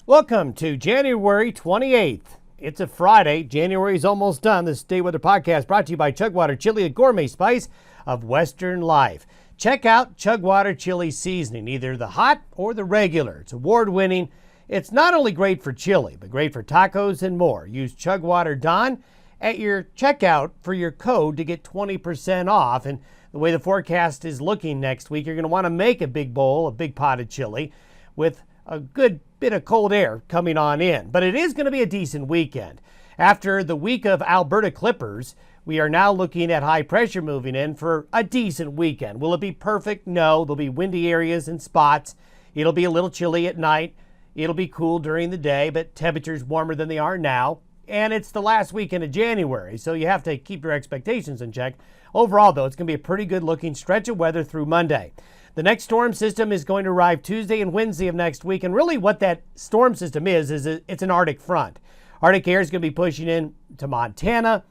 Welcome to January 28th. It's a Friday. January is almost done. This Day Weather Podcast brought to you by Chugwater Chili, a gourmet spice of Western life. Check out Chugwater Chili Seasoning, either the hot or the regular. It's award-winning. It's not only great for chili, but great for tacos and more. Use Chugwater Don at your checkout for your code to get 20% off. And the way the forecast is looking next week, you're going to want to make a big bowl, a big pot of chili with a good bit of cold air coming on in. But it is going to be a decent weekend. After the week of Alberta Clippers, we are now looking at high pressure moving in for a decent weekend. Will it be perfect? No. There'll be windy areas and spots. It'll be a little chilly at night. It'll be cool during the day, but temperatures warmer than they are now. And it's the last weekend of January, so you have to keep your expectations in check. Overall, though, it's going to be a pretty good looking stretch of weather through Monday. The next storm system is going to arrive Tuesday and Wednesday of next week. And really what that storm system is it's an Arctic front. Arctic air is going to be pushing in to Montana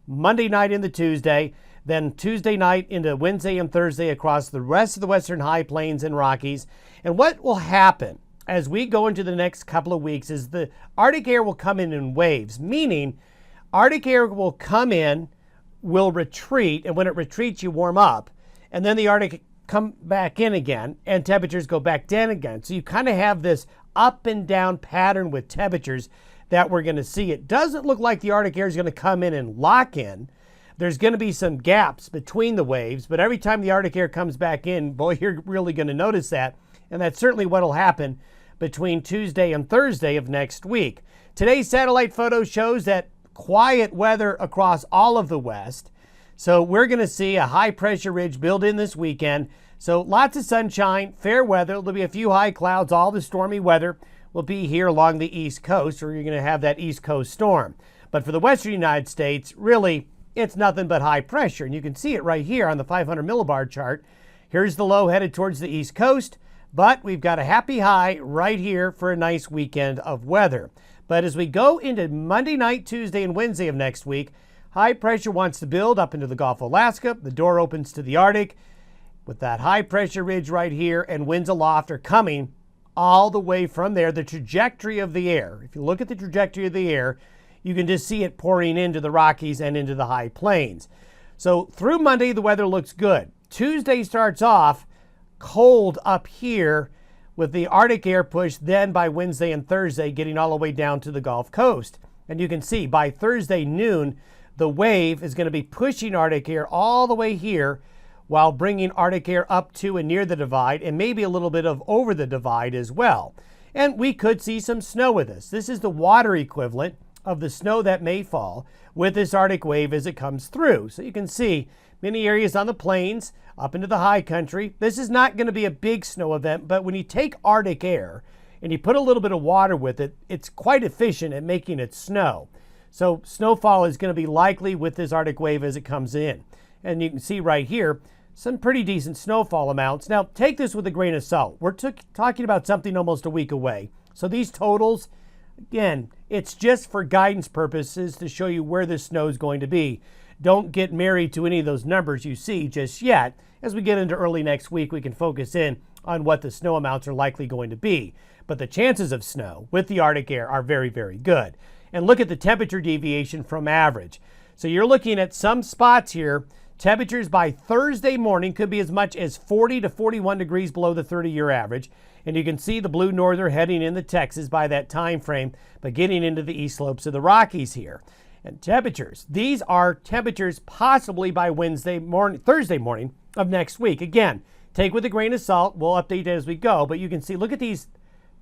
Monday night into Tuesday, then Tuesday night into Wednesday and Thursday across the rest of the Western High Plains and Rockies. And what will happen as we go into the next couple of weeks is the Arctic air will come in waves, meaning Arctic air will come in, will retreat, and when it retreats, you warm up, and then the Arctic come back in again and temperatures go back down again. So you kind of have this up and down pattern with temperatures that we're going to see. It doesn't look like the Arctic air is going to come in and lock in. There's going to be some gaps between the waves, but every time the Arctic air comes back in, boy, you're really going to notice that. And that's certainly what will happen between Tuesday and Thursday of next week. Today's satellite photo shows that quiet weather across all of the West. So we're going to see a high pressure ridge build in this weekend. So lots of sunshine, fair weather. There'll be a few high clouds. All the stormy weather will be here along the East Coast, or you're going to have that East Coast storm. But for the Western United States, really, it's nothing but high pressure. And you can see it right here on the 500 millibar chart. Here's the low headed towards the East Coast, but we've got a happy high right here for a nice weekend of weather. But as we go into Monday night, Tuesday, and Wednesday of next week, high pressure wants to build up into the Gulf of Alaska. The door opens to the Arctic with that high pressure ridge right here, and winds aloft are coming all the way from there. The trajectory of the air, if you look at the trajectory of the air, you can just see it pouring into the Rockies and into the high plains. So through Monday, the weather looks good. Tuesday starts off cold up here with the Arctic air push, then by Wednesday and Thursday getting all the way down to the Gulf Coast. And you can see by Thursday noon, the wave is going to be pushing Arctic air all the way here while bringing Arctic air up to and near the divide and maybe a little bit of over the divide as well. And we could see some snow with this. This is the water equivalent of the snow that may fall with this Arctic wave as it comes through. So you can see many areas on the plains up into the high country. This is not going to be a big snow event, but when you take Arctic air and you put a little bit of water with it, it's quite efficient at making it snow. So snowfall is going to be likely with this Arctic wave as it comes in. And you can see right here, some pretty decent snowfall amounts. Now, take this with a grain of salt. We're talking about something almost a week away. So these totals, again, it's just for guidance purposes to show you where this snow is going to be. Don't get married to any of those numbers you see just yet. As we get into early next week, we can focus in on what the snow amounts are likely going to be. But the chances of snow with the Arctic air are very, very good. And look at the temperature deviation from average. So you're looking at some spots here. Temperatures by Thursday morning could be as much as 40 to 41 degrees below the 30-year average. And you can see the blue norther heading into Texas by that time frame, but getting into the east slopes of the Rockies here. And temperatures, these are temperatures possibly by Thursday morning of next week. Again, take with a grain of salt. We'll update it as we go, but you can see, look at these.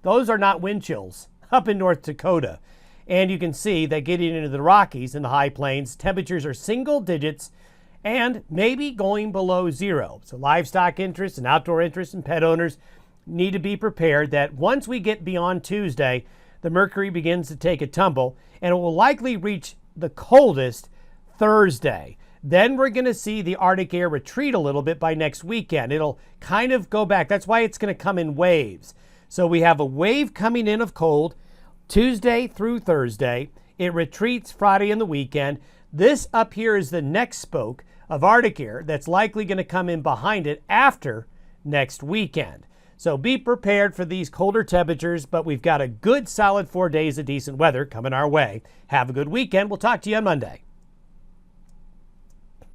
Those are not wind chills up in North Dakota. And you can see that getting into the Rockies and the high plains, temperatures are single digits and maybe going below zero. So livestock interests and outdoor interests and pet owners need to be prepared that once we get beyond Tuesday, the mercury begins to take a tumble, and it will likely reach the coldest Thursday. Then we're going to see the Arctic air retreat a little bit by next weekend. It'll kind of go back. That's why it's going to come in waves. So we have a wave coming in of cold Tuesday through Thursday. It retreats Friday and the weekend. This up here is the next spoke of Arctic air that's likely going to come in behind it after next weekend. So be prepared for these colder temperatures, but we've got a good solid 4 days of decent weather coming our way. Have a good weekend. We'll talk to you on Monday.